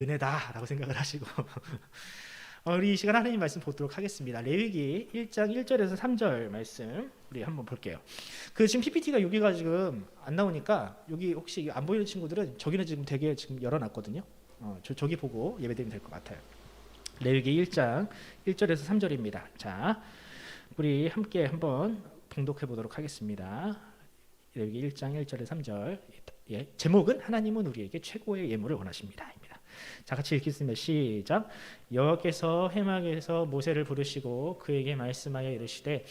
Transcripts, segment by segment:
은혜다라고 생각을 하시고 우리 이 시간 하나님 말씀 보도록 하겠습니다. 레위기 1장 1절에서 3절 말씀 우리 한번 볼게요. 지금 PPT가 여기가 지금 안 나오니까 여기 혹시 안 보이는 친구들은 저기는 지금 되게 지금 열어놨거든요. 저기 보고 예배드리면 될 것 같아요. 레위기 1장 1절에서 3절입니다. 자, 우리 함께 한번 봉독해 보도록 하겠습니다. 레위기 1장 1절에서 3절. 제목은 하나님은 우리에게 최고의 예물을 원하십니다. 자, 같이 읽겠습니다. 시작. 여호와께서 회막에서 모세를 부르시고 그에게 말씀하여 이르시되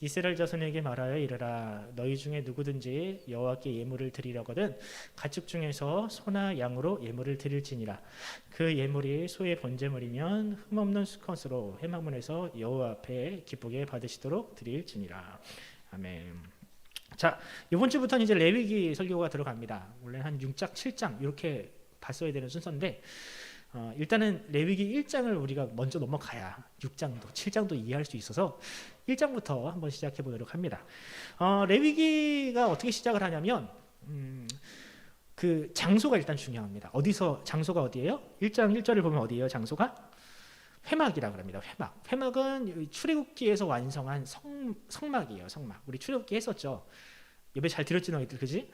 이스라엘 자손에게 말하여 이르라. 너희 중에 누구든지 여호와께 예물을 드리려거든 가축 중에서 소나 양으로 예물을 드릴지니라. 그 예물이 소의 번제물이면 흠없는 수컷으로 회막문에서 여호와 앞에 기쁘게 받으시도록 드릴지니라. 아멘. 자, 이번 주부터는 이제 레위기 설교가 들어갑니다. 원래 한 6장, 7장 이렇게 봤어야 되는 순서인데 일단은 레위기 1장을 우리가 먼저 넘어가야 6장도 7장도 이해할 수 있어서 1장부터 한번 시작해 보도록 합니다. 레위기가 어떻게 시작을 하냐면 그 장소가 일단 중요합니다. 장소가 어디예요? 1장 1절을 보면 어디예요? 장소가? 회막이라고 합니다. 회막은 출애굽기에서 완성한 성막이에요. 성막. 우리 출애굽기 했었죠. 예배 잘 들었지 너희들, 그지?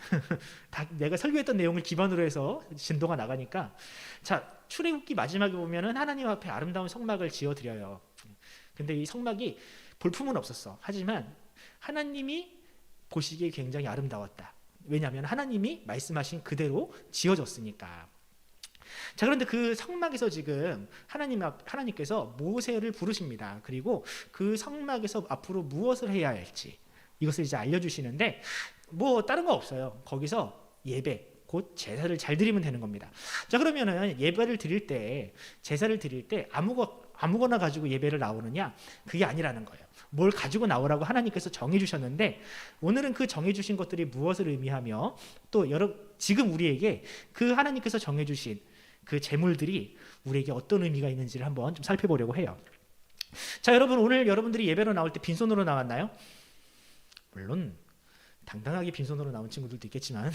다 내가 설교했던 내용을 기반으로 해서 진도가 나가니까. 자, 출애굽기 마지막에 보면은 하나님 앞에 아름다운 성막을 지어드려요. 근데 이 성막이 볼품은 없었어. 하지만 하나님이 보시기에 굉장히 아름다웠다. 왜냐하면 하나님이 말씀하신 그대로 지어졌으니까. 자, 그런데 그 성막에서 지금 하나님께서 모세를 부르십니다. 그리고 그 성막에서 앞으로 무엇을 해야 할지 이것을 이제 알려주시는데 뭐 다른 거 없어요. 거기서 예배, 곧 제사를 잘 드리면 되는 겁니다. 자, 그러면은 예배를 드릴 때, 제사를 드릴 때 아무거나 가지고 예배를 나오느냐? 그게 아니라는 거예요. 뭘 가지고 나오라고 하나님께서 정해주셨는데 오늘은 그 정해주신 것들이 무엇을 의미하며 또 지금 우리에게 그 하나님께서 정해주신 그 제물들이 우리에게 어떤 의미가 있는지를 한번 좀 살펴보려고 해요. 자, 여러분, 오늘 여러분들이 예배로 나올 때 빈손으로 나왔나요? 물론 당당하게 빈손으로 나온 친구들도 있겠지만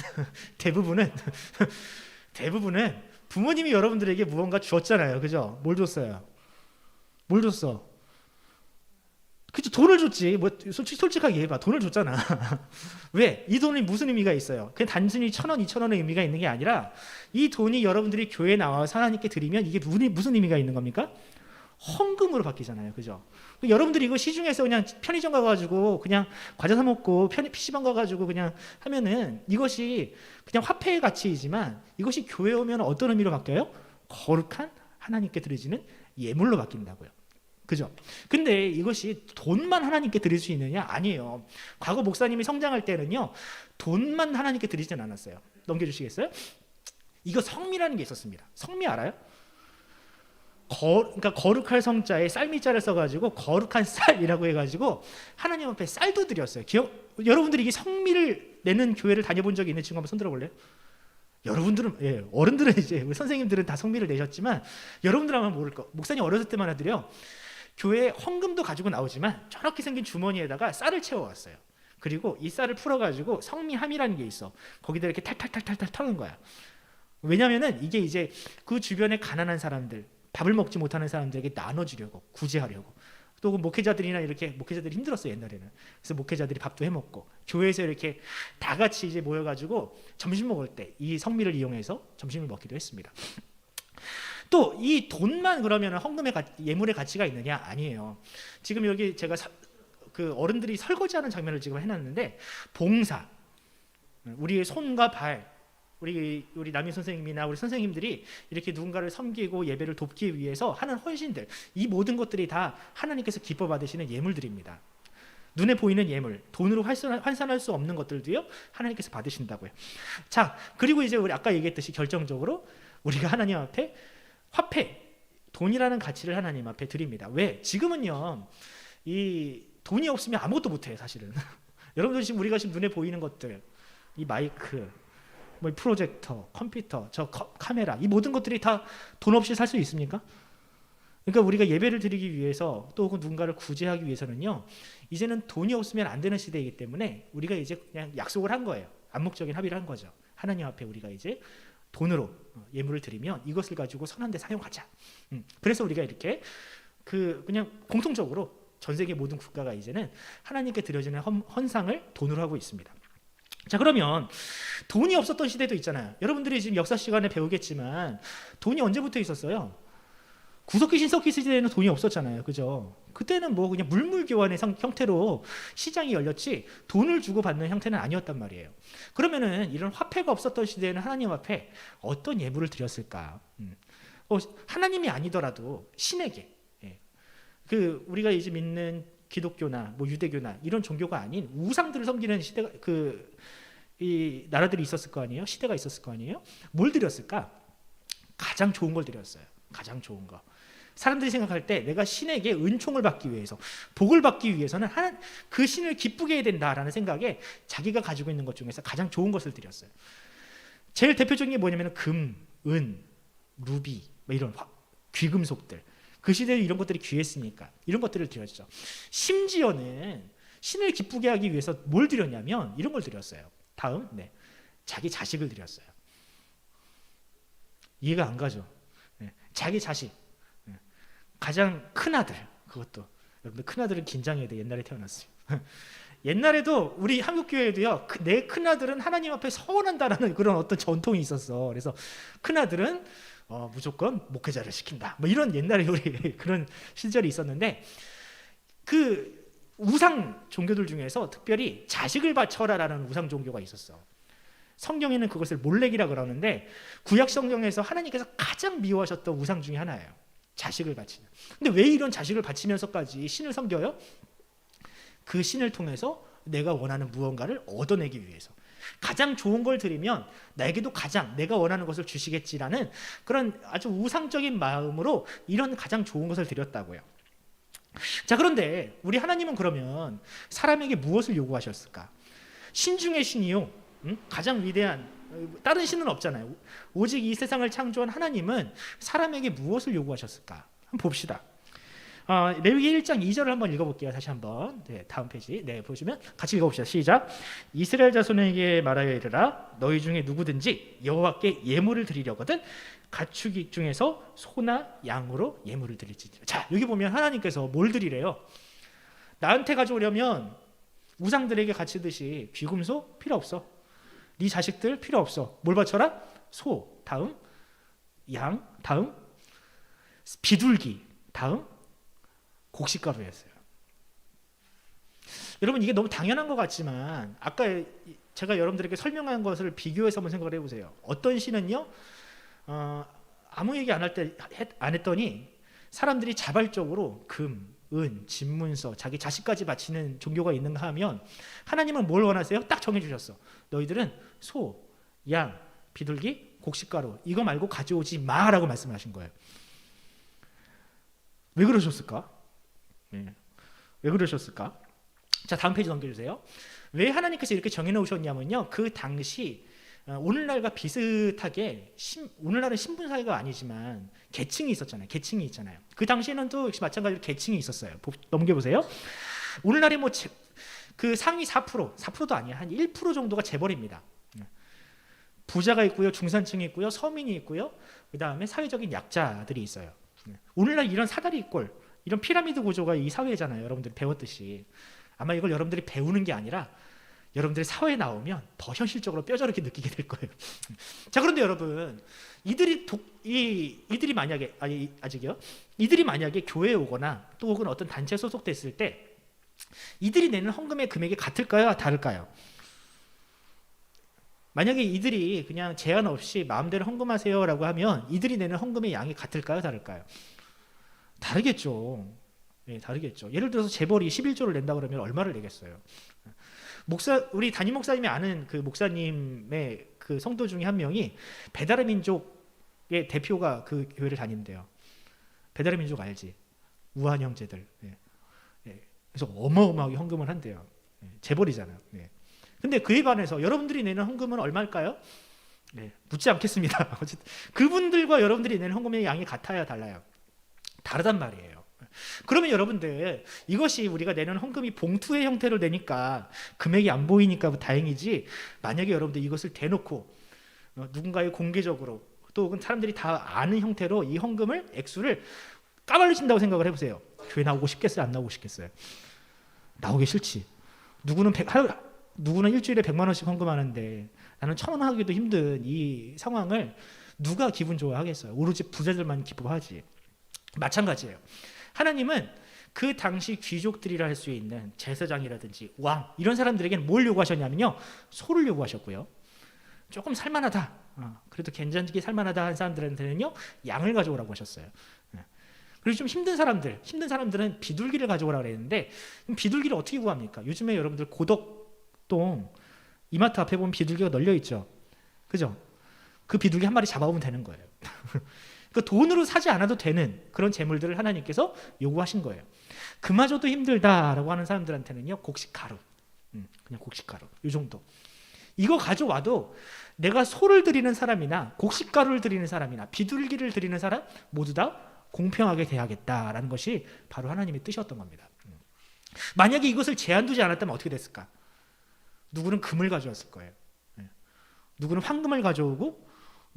대부분은 부모님이 여러분들에게 무언가 주었잖아요. 그죠? 뭘 줬어요? 뭘 줬어? 그죠? 돈을 줬지. 뭐 솔직하게 해봐. 돈을 줬잖아. 왜? 이 돈이 무슨 의미가 있어요? 그냥 단순히 1,000원, 2,000원의 의미가 있는 게 아니라 이 돈이 여러분들이 교회에 나와서 하나님께 드리면 이게 무슨 의미가 있는 겁니까? 헌금으로 바뀌잖아요. 그죠? 여러분들이 이거 시중에서 그냥 편의점 가가지고 그냥 과자 사 먹고 PC방 가가지고 그냥 하면은 이것이 그냥 화폐의 가치이지만 이것이 교회에 오면 어떤 의미로 바뀌어요? 거룩한 하나님께 드려지는 예물로 바뀐다고요. 그죠? 근데 이것이 돈만 하나님께 드릴 수 있느냐? 아니에요. 과거 목사님이 성장할 때는요, 돈만 하나님께 드리진 않았어요. 넘겨주시겠어요? 이거 성미라는 게 있었습니다. 성미 알아요? 그러니까 거룩할 성자에 쌀미자를 써가지고 거룩한 쌀이라고 해가지고 하나님 앞에 쌀도 드렸어요. 여러분들이 이게 성미를 내는 교회를 다녀본 적이 있는 친구 한번 손들어 볼래요? 여러분들은, 어른들은 이제 우리 선생님들은 다 성미를 내셨지만 여러분들 아마 모를 거. 목사님 어렸을 때만 하더래요. 교회에 헌금도 가지고 나오지만 저렇게 생긴 주머니에다가 쌀을 채워왔어요. 그리고 이 쌀을 풀어가지고 성미함이라는 게 있어. 거기다 이렇게 탈탈탈탈탈 터는 거야. 왜냐면은 이게 이제 그 주변에 가난한 사람들, 밥을 먹지 못하는 사람들에게 나눠주려고, 구제하려고. 또 목회자들이나 이렇게 목회자들이 힘들었어요, 옛날에는. 그래서 목회자들이 밥도 해먹고 교회에서 이렇게 다 같이 이제 모여가지고 점심 먹을 때 이 성미를 이용해서 점심을 먹기도 했습니다. 또 이 돈만 그러면 헌금의 예물의 가치가 있느냐? 아니에요. 지금 여기 제가 그 어른들이 설거지하는 장면을 지금 해놨는데 봉사, 우리의 손과 발, 우리 남인 선생님이나 우리 선생님들이 이렇게 누군가를 섬기고 예배를 돕기 위해서 하는 헌신들, 이 모든 것들이 다 하나님께서 기뻐 받으시는 예물들입니다. 눈에 보이는 예물, 돈으로 환산할 수 없는 것들도요, 하나님께서 받으신다고요. 자, 그리고 이제 우리 아까 얘기했듯이 결정적으로 우리가 하나님 앞에 화폐, 돈이라는 가치를 하나님 앞에 드립니다. 왜? 지금은요, 이 돈이 없으면 아무것도 못해요, 사실은. 여러분들 지금 우리가 지금 눈에 보이는 것들, 이 마이크, 뭐 프로젝터, 컴퓨터, 카메라, 이 모든 것들이 다 돈 없이 살 수 있습니까? 그러니까 우리가 예배를 드리기 위해서 또 혹은 누군가를 구제하기 위해서는요, 이제는 돈이 없으면 안 되는 시대이기 때문에 우리가 이제 그냥 약속을 한 거예요. 암묵적인 합의를 한 거죠. 하나님 앞에 우리가 이제 돈으로 예물을 드리면 이것을 가지고 선한 데 사용하자. 그래서 우리가 이렇게 그냥 공통적으로 전 세계 모든 국가가 이제는 하나님께 드려지는 헌상을 돈으로 하고 있습니다. 자, 그러면 돈이 없었던 시대도 있잖아요. 여러분들이 지금 역사 시간에 배우겠지만 돈이 언제부터 있었어요? 구석기 신석기 시대에는 돈이 없었잖아요. 그죠? 그때는 뭐 그냥 물물교환의 형태로 시장이 열렸지 돈을 주고 받는 형태는 아니었단 말이에요. 그러면은 이런 화폐가 없었던 시대에는 하나님 앞에 어떤 예물을 드렸을까? 하나님이 아니더라도 신에게, 우리가 이제 믿는 기독교나 뭐 유대교나 이런 종교가 아닌 우상들을 섬기는 시대가 이 나라들이 있었을 거 아니에요? 시대가 있었을 거 아니에요? 뭘 드렸을까? 가장 좋은 걸 드렸어요. 가장 좋은 거. 사람들이 생각할 때 내가 신에게 은총을 받기 위해서, 복을 받기 위해서는 그 신을 기쁘게 해야 된다라는 생각에 자기가 가지고 있는 것 중에서 가장 좋은 것을 드렸어요. 제일 대표적인 게 뭐냐면 금, 은, 루비 뭐 이런 귀금속들. 그 시대에 이런 것들이 귀했으니까 이런 것들을 드렸죠. 심지어는 신을 기쁘게 하기 위해서 뭘 드렸냐면 이런 걸 드렸어요. 다음, 자기 자식을 드렸어요. 이해가 안 가죠? 자기 자식, 가장 큰 아들, 그것도 여러분들 큰 아들은 긴장해야 돼. 옛날에 태어났어요. 옛날에도 우리 한국교회도요, 내 큰 아들은 하나님 앞에 서원한다라는 그런 어떤 전통이 있었어. 그래서 큰 아들은 무조건 목회자를 시킨다. 뭐 이런 옛날에 우리 그런 시절이 있었는데, 그 우상 종교들 중에서 특별히 자식을 바쳐라라는 우상 종교가 있었어. 성경에는 그것을 몰렉이라 그러는데 구약 성경에서 하나님께서 가장 미워하셨던 우상 중에 하나예요. 자식을 바치는. 근데 왜 이런 자식을 바치면서까지 신을 섬겨요? 그 신을 통해서 내가 원하는 무언가를 얻어내기 위해서. 가장 좋은 걸 드리면 나에게도 가장 내가 원하는 것을 주시겠지라는 그런 아주 우상적인 마음으로 이런 가장 좋은 것을 드렸다고요. 자, 그런데 우리 하나님은 그러면 사람에게 무엇을 요구하셨을까? 신 중의 신이요, 가장 위대한 다른 신은 없잖아요. 오직 이 세상을 창조한 하나님은 사람에게 무엇을 요구하셨을까? 한번 봅시다. 레위기 1장 2절을 한번 읽어볼게요. 다시 한번. 다음 페이지. 보시면 같이 읽어봅시다. 시작. 이스라엘 자손에게 말하여 이르라. 너희 중에 누구든지 여호와께 예물을 드리려거든 가축 중에서 소나 양으로 예물을 드릴지니라. 자, 여기 보면 하나님께서 뭘 드리래요? 나한테 가져오려면 우상들에게 바치듯이 귀금속 필요 없어. 네 자식들 필요 없어. 뭘 바쳐라? 소. 다음 양. 다음 비둘기. 다음 곡식가루였어요. 여러분, 이게 너무 당연한 것 같지만 아까 제가 여러분들에게 설명한 것을 비교해서 한번 생각을 해보세요. 어떤 신은요, 아무 얘기 안 했더니 사람들이 자발적으로 금, 은, 집문서, 자기 자식까지 바치는 종교가 있는가 하면 하나님은 뭘 원하세요? 딱 정해주셨어. 너희들은 소, 양, 비둘기, 곡식가루 이거 말고 가져오지 마라고 말씀하신 거예요. 왜 그러셨을까? 왜 그러셨을까? 자, 다음 페이지 넘겨주세요. 왜 하나님께서 이렇게 정해놓으셨냐면요, 그 당시 오늘날과 비슷하게 오늘날은 신분 사회가 아니지만 계층이 있었잖아요. 계층이 있잖아요. 그 당시에는 또 역시 마찬가지로 계층이 있었어요. 넘겨보세요. 오늘날에 뭐 그 상위 4%도 아니야, 한 1% 정도가 재벌입니다. 부자가 있고요, 중산층이 있고요, 서민이 있고요, 그 다음에 사회적인 약자들이 있어요. 오늘날 이런 사다리꼴, 이런 피라미드 구조가 이 사회잖아요. 여러분들이 배웠듯이. 아마 이걸 여러분들이 배우는 게 아니라 여러분들이 사회에 나오면 더 현실적으로 뼈저리게 느끼게 될 거예요. 자, 그런데 여러분, 이들이 만약에 이들이 만약에 교회에 오거나 또 혹은 어떤 단체에 소속됐을 때 이들이 내는 헌금의 금액이 같을까요? 다를까요? 만약에 이들이 그냥 제한 없이 마음대로 헌금하세요라고 하면 이들이 내는 헌금의 양이 같을까요? 다를까요? 다르겠죠. 다르겠죠. 예를 들어서 재벌이 11조를 낸다 그러면 얼마를 내겠어요? 우리 담임 목사님이 아는 그 목사님의 그 성도 중에 한 명이 배달의 민족의 대표가 그 교회를 다닌대요. 배달의 민족 알지? 우한 형제들. 그래서 어마어마하게 헌금을 한대요. 재벌이잖아요. 근데 그에 반해서 여러분들이 내는 헌금은 얼마일까요? 묻지 않겠습니다. 어쨌든 그분들과 여러분들이 내는 헌금의 양이 같아야 달라요? 다르단 말이에요. 그러면 여러분들, 이것이 우리가 내는 헌금이 봉투의 형태로 되니까 금액이 안 보이니까 다행이지, 만약에 여러분들 이것을 대놓고 누군가의 공개적으로 또 사람들이 다 아는 형태로 이 헌금을 액수를 까발려진다고 생각을 해보세요. 교회 나오고 싶겠어요? 안 나오고 싶겠어요? 나오기 싫지. 누구는 일주일에 100만 원씩 헌금하는데 나는 1,000원 하기도 힘든 이 상황을 누가 기분 좋아하겠어요? 오로지 부자들만 기뻐하지. 마찬가지예요. 하나님은 그 당시 귀족들이라 할 수 있는 제사장이라든지 왕 이런 사람들에게는 뭘 요구하셨냐면요, 소를 요구하셨고요. 조금 살만하다, 그래도 괜찮게 살만하다 한 사람들한테는요 양을 가져오라고 하셨어요. 그리고 좀 힘든 사람들은 비둘기를 가져오라고 그랬는데, 비둘기를 어떻게 구합니까? 요즘에 여러분들 고덕동 이마트 앞에 보면 비둘기가 널려 있죠, 그죠? 그 비둘기 한 마리 잡아오면 되는 거예요. 그 돈으로 사지 않아도 되는 그런 재물들을 하나님께서 요구하신 거예요. 그마저도 힘들다라고 하는 사람들한테는요, 곡식가루, 그냥 곡식가루 이 정도. 이거 가져와도 내가 소를 드리는 사람이나 곡식가루를 드리는 사람이나 비둘기를 드리는 사람 모두 다 공평하게 대하겠다라는 것이 바로 하나님의 뜻이었던 겁니다. 만약에 이것을 제한 두지 않았다면 어떻게 됐을까? 누구는 금을 가져왔을 거예요. 누구는 황금을 가져오고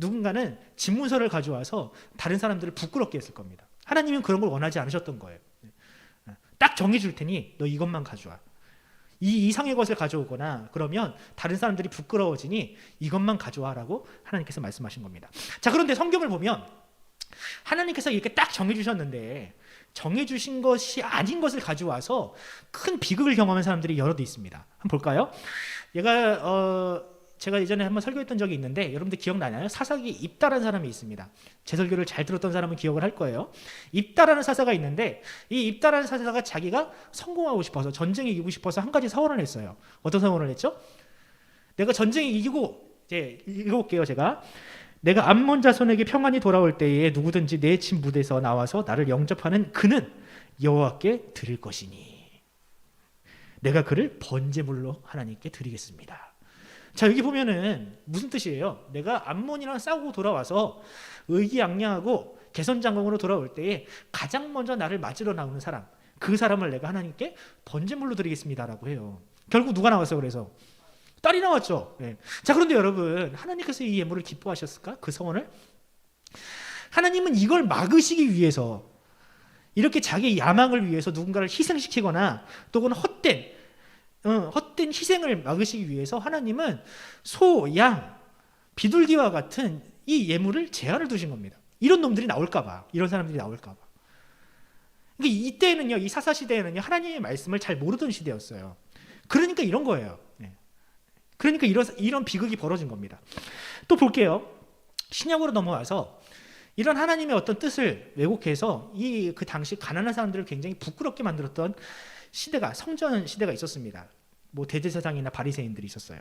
누군가는 집문서를 가져와서 다른 사람들을 부끄럽게 했을 겁니다. 하나님은 그런 걸 원하지 않으셨던 거예요. 딱 정해줄 테니 너 이것만 가져와. 이 이상의 것을 가져오거나 그러면 다른 사람들이 부끄러워지니 이것만 가져와라고 하나님께서 말씀하신 겁니다. 자, 그런데 성경을 보면 하나님께서 이렇게 딱 정해주셨는데 정해주신 것이 아닌 것을 가져와서 큰 비극을 경험한 사람들이 여럿 있습니다. 한번 볼까요? 제가 예전에 한번 설교했던 적이 있는데 여러분들 기억나나요? 사사기 입다라는 사람이 있습니다. 제 설교를 잘 들었던 사람은 기억을 할 거예요. 입다라는 사사가 있는데 이 입다라는 사사가 자기가 성공하고 싶어서, 전쟁에 이기고 싶어서 한 가지 서원을 했어요. 어떤 서원을 했죠? 내가 전쟁에 이기고, 이제 읽어볼게요. 내가 암몬 자손에게 평안히 돌아올 때에 누구든지 내 집 무대에서 나와서 나를 영접하는 그는 여호와께 드릴 것이니 내가 그를 번제물로 하나님께 드리겠습니다. 자, 여기 보면은 무슨 뜻이에요? 내가 암몬이랑 싸우고 돌아와서 의기양양하고 개선장공으로 돌아올 때에 가장 먼저 나를 맞으러 나오는 사람, 그 사람을 내가 하나님께 번제물로 드리겠습니다라고 해요. 결국 누가 나왔어요? 그래서 딸이 나왔죠. 네. 자, 그런데 여러분, 하나님께서 이 예물을 기뻐하셨을까? 그 서원을? 하나님은 이걸 막으시기 위해서, 이렇게 자기의 야망을 위해서 누군가를 희생시키거나 또는 헛된 희생을 막으시기 위해서 하나님은 소, 양, 비둘기와 같은 이 예물을 제한을 두신 겁니다. 이런 놈들이 나올까봐, 이런 사람들이 나올까봐. 그러니까 이때는요, 이 사사 시대에는요, 하나님의 말씀을 잘 모르던 시대였어요. 그러니까 이런 거예요. 그러니까 이런 비극이 벌어진 겁니다. 또 볼게요. 신약으로 넘어와서 이런 하나님의 어떤 뜻을 왜곡해서 그 당시 가난한 사람들을 굉장히 부끄럽게 만들었던 시대가, 성전 시대가 있었습니다. 뭐 대제사장이나 바리새인들이 있었어요.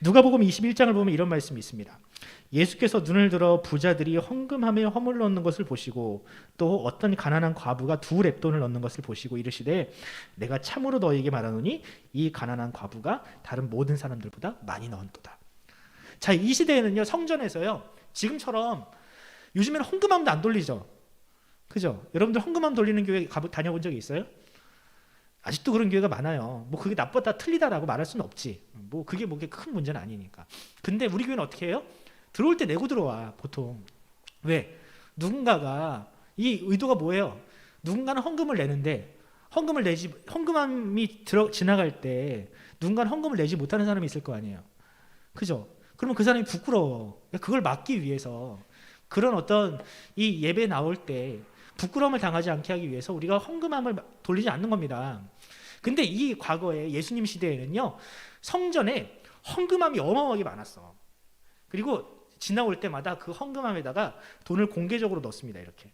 누가복음 21장을 보면 이런 말씀이 있습니다. 예수께서 눈을 들어 부자들이 헌금함에 허물 넣는 것을 보시고 또 어떤 가난한 과부가 2렙돈을 넣는 것을 보시고 이르시되 내가 참으로 너희에게 말하노니 이 가난한 과부가 다른 모든 사람들보다 많이 넣었도다. 자, 이 시대에는요, 성전에서요, 지금처럼 요즘에는 헌금함도 안 돌리죠. 그죠? 여러분들 헌금함 돌리는 교회 다녀본 적이 있어요? 아직도 그런 교회가 많아요. 뭐 그게 나쁘다 틀리다라고 말할 수는 없지. 뭐 그게 큰 문제는 아니니까. 근데 우리 교회는 어떻게 해요? 들어올 때 내고 들어와, 보통. 왜? 누군가가, 이 의도가 뭐예요? 누군가는 헌금을 내는데 헌금함이 지나갈 때 누군가는 헌금을 내지 못하는 사람이 있을 거 아니에요. 그죠? 그러면 그 사람이 부끄러워. 그걸 막기 위해서, 그런 어떤 이 예배 나올 때 부끄러움을 당하지 않게 하기 위해서 우리가 헌금함을 돌리지 않는 겁니다. 근데 이 과거에 예수님 시대에는요, 성전에 헌금함이 어마어마하게 많았어. 그리고 지나올 때마다 그 헌금함에다가 돈을 공개적으로 넣습니다. 이렇게.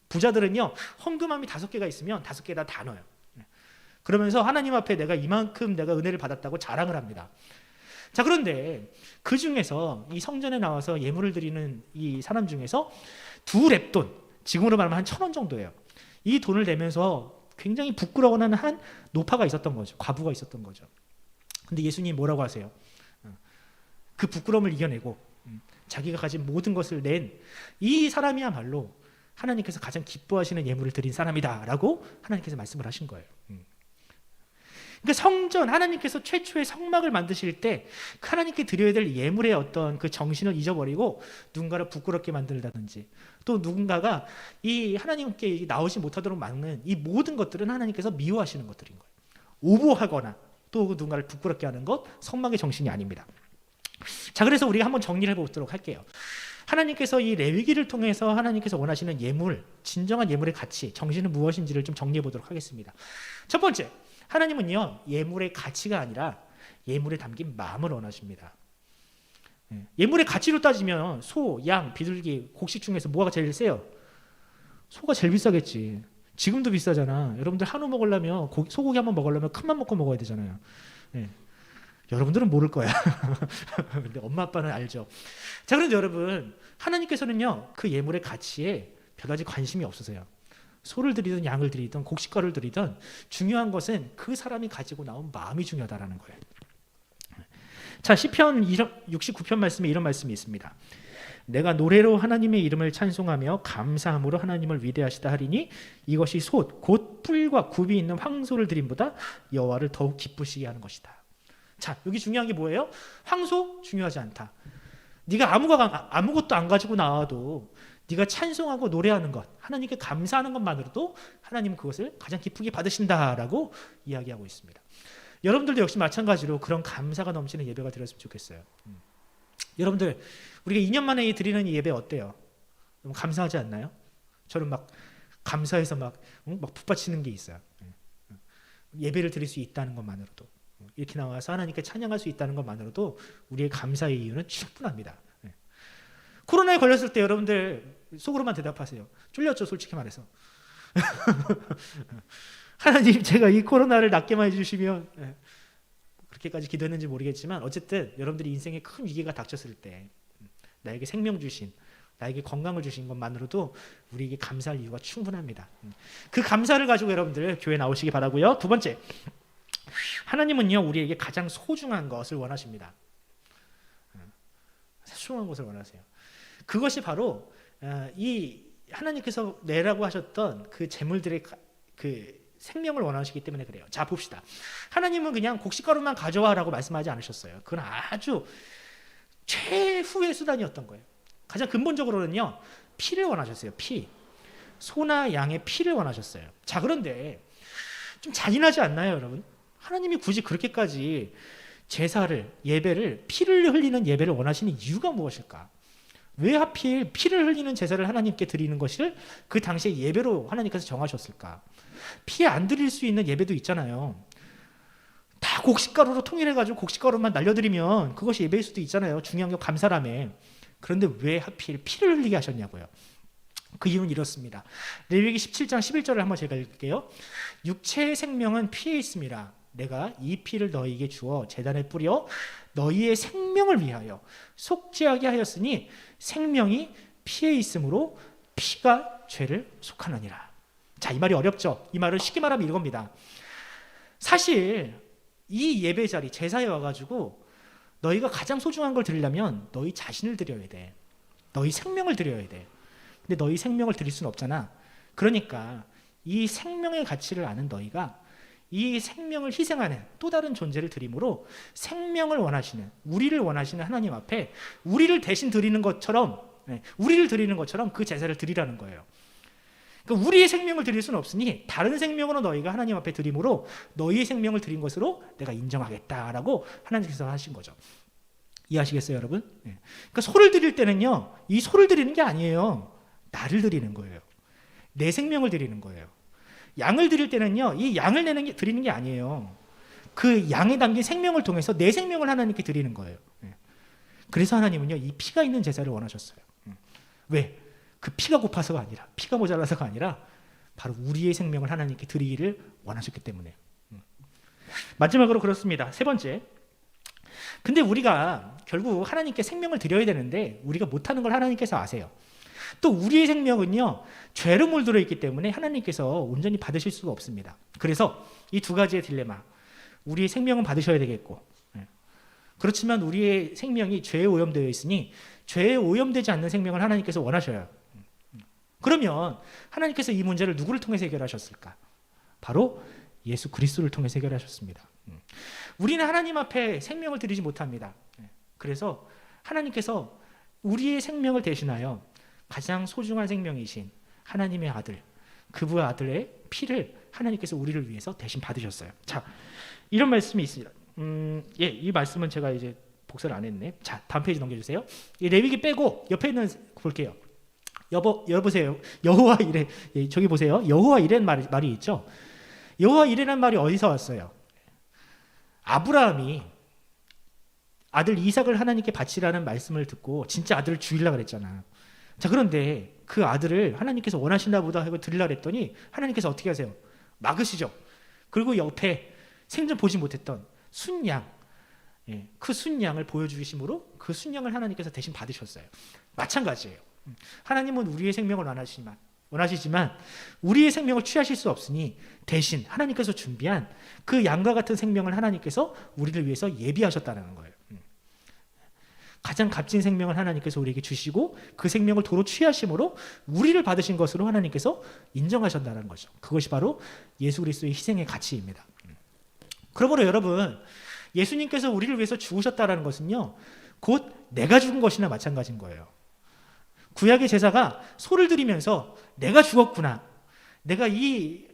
부자들은요, 헌금함이 5개가 있으면 5개다 다 넣어요. 그러면서 하나님 앞에 내가 이만큼 내가 은혜를 받았다고 자랑을 합니다. 자, 그런데 그 중에서 이 성전에 나와서 예물을 드리는 이 사람 중에서 2렙돈, 지금으로 말하면 한 1,000원 정도예요. 이 돈을 내면서 굉장히 부끄러워하는 한 노파가 있었던 거죠. 과부가 있었던 거죠. 근데 예수님이 뭐라고 하세요? 그 부끄러움을 이겨내고 자기가 가진 모든 것을 낸 이 사람이야말로 하나님께서 가장 기뻐하시는 예물을 드린 사람이다 라고 하나님께서 말씀을 하신 거예요. 그러니까 성전, 하나님께서 최초의 성막을 만드실 때 하나님께 드려야 될 예물의 어떤 그 정신을 잊어버리고 누군가를 부끄럽게 만들다든지, 또 누군가가 이 하나님께 나오지 못하도록 막는 이 모든 것들은 하나님께서 미워하시는 것들인 거예요. 오버하거나 또 누군가를 부끄럽게 하는 것, 성막의 정신이 아닙니다. 자, 그래서 우리가 한번 정리를 해보도록 할게요. 하나님께서 이 레위기를 통해서 하나님께서 원하시는 예물, 진정한 예물의 가치, 정신은 무엇인지를 좀 정리해 보도록 하겠습니다. 첫 번째, 하나님은요, 예물의 가치가 아니라 예물에 담긴 마음을 원하십니다. 예물의 가치로 따지면 소, 양, 비둘기, 곡식 중에서 뭐가 제일 세요? 소가 제일 비싸겠지. 지금도 비싸잖아. 여러분들 한우 먹으려면 소고기 한번 먹으려면 큰맘 먹고 먹어야 되잖아요. 여러분들은 모를 거야. 근데 엄마 아빠는 알죠. 자, 그런데 여러분, 하나님께서는요, 그 예물의 가치에 별다지 관심이 없으세요. 소를 드리든 양을 드리든 곡식과를 드리든 중요한 것은 그 사람이 가지고 나온 마음이 중요하다라는 거예요. 자, 시편 69편 말씀에 이런 말씀이 있습니다. 내가 노래로 하나님의 이름을 찬송하며 감사함으로 하나님을 위대하시다 하리니 이것이 솥, 곧 뿔과 굽이 있는 황소를 드림보다 여호와를 더욱 기쁘시게 하는 것이다. 자, 여기 중요한 게 뭐예요? 황소 중요하지 않다. 네가 아무것도 안 가지고 나와도 네가 찬송하고 노래하는 것, 하나님께 감사하는 것만으로도 하나님은 그것을 가장 기쁘게 받으신다라고 이야기하고 있습니다. 여러분들도 역시 마찬가지로 그런 감사가 넘치는 예배가 드렸으면 좋겠어요. 여러분들, 우리가 2년 만에 드리는 이 예배 어때요? 너무 감사하지 않나요? 저는 막 감사해서 막 북받치는 게 있어요. 예배를 드릴 수 있다는 것만으로도, 이렇게 나와서 하나님께 찬양할 수 있다는 것만으로도 우리의 감사의 이유는 충분합니다. 코로나에 걸렸을 때 여러분들 속으로만 대답하세요. 쫄렸죠, 솔직히 말해서. 하나님, 제가 이 코로나를 낫게만 해주시면, 그렇게까지 기도했는지 모르겠지만 어쨌든 여러분들이 인생에 큰 위기가 닥쳤을 때 나에게 생명 주신, 나에게 건강을 주신 것만으로도 우리에게 감사할 이유가 충분합니다. 그 감사를 가지고 여러분들 교회 나오시기 바라고요. 두 번째, 하나님은요, 우리에게 가장 소중한 것을 원하십니다. 소중한 것을 원하세요. 그것이 바로 이 하나님께서 내라고 하셨던 그 재물들의 그 생명을 원하시기 때문에 그래요. 자, 봅시다. 하나님은 그냥 곡식가루만 가져와라고 말씀하지 않으셨어요. 그건 아주 최후의 수단이었던 거예요. 가장 근본적으로는요, 피를 원하셨어요. 피. 소나 양의 피를 원하셨어요. 자, 그런데 좀 잔인하지 않나요, 여러분? 하나님이 굳이 그렇게까지 제사를, 예배를, 피를 흘리는 예배를 원하시는 이유가 무엇일까? 왜 하필 피를 흘리는 제사를 하나님께 드리는 것을 그 당시에 예배로 하나님께서 정하셨을까? 피 안 드릴 수 있는 예배도 있잖아요. 다 곡식가루로 통일해가지고 곡식가루만 날려드리면 그것이 예배일 수도 있잖아요. 중요한 게 감사라며. 그런데 왜 하필 피를 흘리게 하셨냐고요. 그 이유는 이렇습니다. 레위기 17장 11절을 한번 제가 읽을게요. 육체의 생명은 피에 있습니다. 내가 이 피를 너희에게 주어 제단에 뿌려 너희의 생명을 위하여 속죄하게 하였으니 생명이 피에 있으므로 피가 죄를 속하느니라. 자, 이 말이 어렵죠? 이 말을 쉽게 말하면 이겁니다. 사실 이 예배 자리, 제사에 와가지고 너희가 가장 소중한 걸 드리려면 너희 자신을 드려야 돼. 너희 생명을 드려야 돼. 근데 너희 생명을 드릴 수는 없잖아. 그러니까 이 생명의 가치를 아는 너희가 이 생명을 희생하는 또 다른 존재를 드림으로 생명을 원하시는, 우리를 원하시는 하나님 앞에 우리를 대신 드리는 것처럼, 그 제사를 드리라는 거예요. 그러니까 우리의 생명을 드릴 수는 없으니 다른 생명으로 너희가 하나님 앞에 드림으로 너희의 생명을 드린 것으로 내가 인정하겠다라고 하나님께서 하신 거죠. 이해하시겠어요, 여러분? 그러니까 소를 드릴 때는요, 이 소를 드리는 게 아니에요. 나를 드리는 거예요. 내 생명을 드리는 거예요. 양을 드릴 때는요, 이 양을 드리는 게 아니에요. 그 양에 담긴 생명을 통해서 내 생명을 하나님께 드리는 거예요. 그래서 하나님은요, 이 피가 있는 제사를 원하셨어요. 왜? 그 피가 고파서가 아니라, 피가 모자라서가 아니라 바로 우리의 생명을 하나님께 드리기를 원하셨기 때문에. 마지막으로 그렇습니다. 세 번째, 근데 우리가 결국 하나님께 생명을 드려야 되는데 우리가 못하는 걸 하나님께서 아세요. 또 우리의 생명은요, 죄로 물들어 있기 때문에 하나님께서 온전히 받으실 수가 없습니다. 그래서 이 두 가지의 딜레마, 우리의 생명은 받으셔야 되겠고, 그렇지만 우리의 생명이 죄에 오염되어 있으니 죄에 오염되지 않는 생명을 하나님께서 원하셔요. 그러면 하나님께서 이 문제를 누구를 통해서 해결하셨을까? 바로 예수 그리스도를 통해서 해결하셨습니다. 우리는 하나님 앞에 생명을 드리지 못합니다. 그래서 하나님께서 우리의 생명을 대신하여 가장 소중한 생명이신 하나님의 아들, 그분의 아들의 피를 하나님께서 우리를 위해서 대신 받으셨어요. 자, 이런 말씀이 있습니다. 이 말씀은 제가 이제 복사를 안 했네. 자, 다음 페이지 넘겨주세요. 이 레위기 빼고 옆에 있는 볼게요. 여보세요. 여호와 이래. 저기 보세요. 여호와 이래는 말이 있죠. 여호와 이래라는 말이 어디서 왔어요? 아브라함이 아들 이삭을 하나님께 바치라는 말씀을 듣고 진짜 아들을 죽이려고 그랬잖아. 자, 그런데 그 아들을 하나님께서 원하신다 보다 하고 드리려고 했더니 하나님께서 어떻게 하세요? 막으시죠. 그리고 옆에 생전 보지 못했던 순양, 그 순양을 보여주심으로 그 순양을 하나님께서 대신 받으셨어요. 마찬가지예요. 하나님은 우리의 생명을 원하시지만 우리의 생명을 취하실 수 없으니 대신 하나님께서 준비한 그 양과 같은 생명을 하나님께서 우리를 위해서 예비하셨다는 거예요. 가장 값진 생명을 하나님께서 우리에게 주시고 그 생명을 도로 취하심으로 우리를 받으신 것으로 하나님께서 인정하셨다는 거죠. 그것이 바로 예수 그리스도의 희생의 가치입니다. 그러므로 여러분, 예수님께서 우리를 위해서 죽으셨다는 것은요, 곧 내가 죽은 것이나 마찬가지인 거예요. 구약의 제사가 소를 드리면서 내가 죽었구나, 내가 이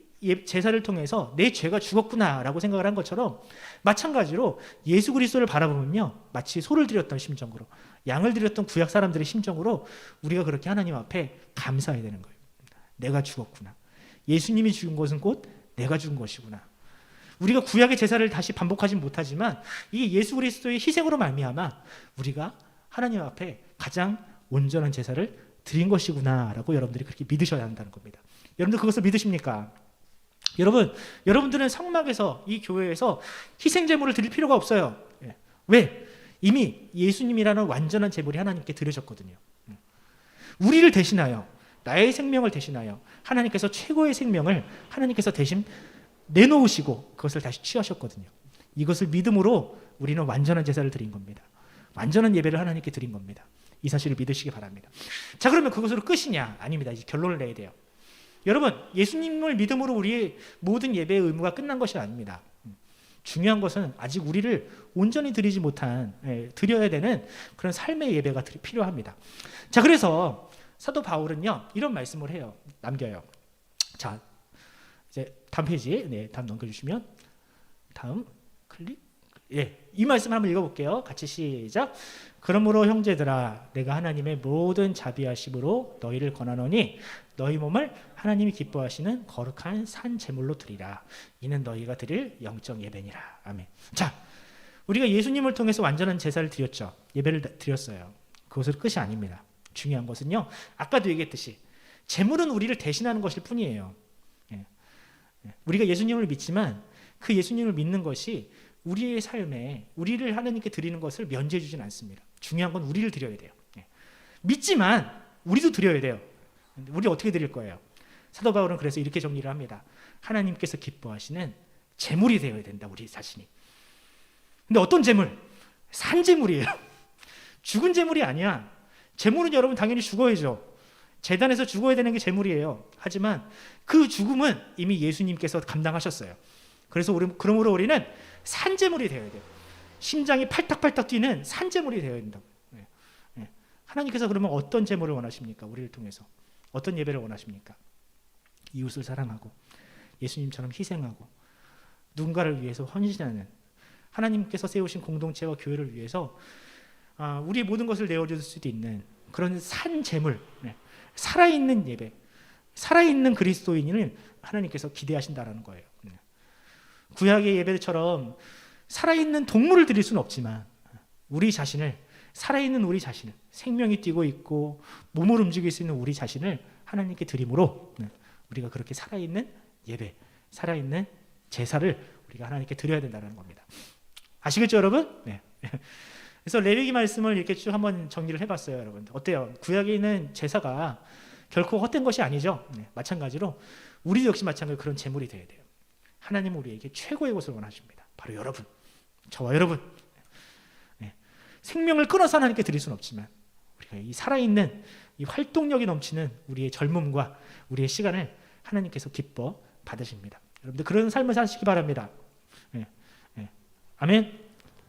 제사를 통해서 내 죄가 죽었구나라고 생각을 한 것처럼 마찬가지로 예수 그리스도를 바라보면요, 마치 소를 드렸던 심정으로, 양을 드렸던 구약 사람들의 심정으로 우리가 그렇게 하나님 앞에 감사해야 되는 거예요. 내가 죽었구나. 예수님이 죽은 것은 곧 내가 죽은 것이구나. 우리가 구약의 제사를 다시 반복하진 못하지만 이 예수 그리스도의 희생으로 말미암아 우리가 하나님 앞에 가장 온전한 제사를 드린 것이구나라고 여러분들이 그렇게 믿으셔야 한다는 겁니다. 여러분들 그것을 믿으십니까? 여러분들은 성막에서, 이 교회에서 희생 제물을 드릴 필요가 없어요. 왜? 이미 예수님이라는 완전한 제물이 하나님께 드려졌거든요. 우리를 대신하여, 나의 생명을 대신하여 하나님께서 최고의 생명을 하나님께서 대신 내놓으시고 그것을 다시 취하셨거든요. 이것을 믿음으로 우리는 완전한 제사를 드린 겁니다. 완전한 예배를 하나님께 드린 겁니다. 이 사실을 믿으시기 바랍니다. 자, 그러면 그것으로 끝이냐? 아닙니다. 이제 결론을 내야 돼요. 여러분, 예수님을 믿음으로 우리의 모든 예배의 의무가 끝난 것이 아닙니다. 중요한 것은 아직 우리를 온전히 드리지 못한, 드려야 되는 그런 삶의 예배가 필요합니다. 자, 그래서 사도 바울은요, 이런 말씀을 해요. 남겨요. 자, 이제 다음 페이지, 다음 넘겨주시면, 다음 클릭. 이 말씀 한번 읽어볼게요. 같이 시작. 그러므로 형제들아, 내가 하나님의 모든 자비하심으로 너희를 권하노니 너희 몸을 하나님이 기뻐하시는 거룩한 산 제물로 드리라. 이는 너희가 드릴 영적 예배니라. 아멘. 자, 우리가 예수님을 통해서 완전한 제사를 드렸죠. 예배를 드렸어요. 그것은 끝이 아닙니다. 중요한 것은요, 아까도 얘기했듯이 제물은 우리를 대신하는 것일 뿐이에요. 우리가 예수님을 믿지만 그 예수님을 믿는 것이 우리의 삶에 우리를 하나님께 드리는 것을 면제해 주진 않습니다. 중요한 건 우리를 드려야 돼요. 믿지만 우리도 드려야 돼요. 우리 어떻게 드릴 거예요? 사도 바울은 그래서 이렇게 정리를 합니다. 하나님께서 기뻐하시는 제물이 되어야 된다, 우리 자신이. 근데 어떤 제물? 산 제물이에요. 죽은 제물이 아니야. 제물은 여러분 당연히 죽어야죠. 제단에서 죽어야 되는 게 제물이에요. 하지만 그 죽음은 이미 예수님께서 감당하셨어요. 그래서 그러므로 우리는 산제물이 되어야 돼요. 심장이 팔딱팔딱 뛰는 산제물이 되어야 된다고. 하나님께서 그러면 어떤 제물을 원하십니까? 우리를 통해서 어떤 예배를 원하십니까? 이웃을 사랑하고 예수님처럼 희생하고 누군가를 위해서 헌신하는, 하나님께서 세우신 공동체와 교회를 위해서 우리의 모든 것을 내어줄 수도 있는 그런 산제물, 살아있는 예배, 살아있는 그리스도인을 하나님께서 기대하신다라는 거예요. 구약의 예배처럼 살아있는 동물을 드릴 수는 없지만 우리 자신을, 살아있는 우리 자신을, 생명이 뛰고 있고 몸을 움직일 수 있는 우리 자신을 하나님께 드림으로 우리가 그렇게 살아있는 예배, 살아있는 제사를 우리가 하나님께 드려야 된다는 겁니다. 아시겠죠, 여러분? 그래서 레위기 말씀을 이렇게 쭉 한번 정리를 해봤어요, 여러분. 어때요? 구약에 있는 제사가 결코 헛된 것이 아니죠. 마찬가지로 우리도 역시 마찬가지로 그런 제물이 되어야 돼요. 하나님은 우리에게 최고의 것을 원하십니다. 바로 여러분, 저와 여러분. 생명을 끊어서 하나님께 드릴 수는 없지만 우리가 이 살아있는, 이 활동력이 넘치는 우리의 젊음과 우리의 시간을 하나님께서 기뻐 받으십니다. 여러분들 그런 삶을 사시기 바랍니다. 아멘.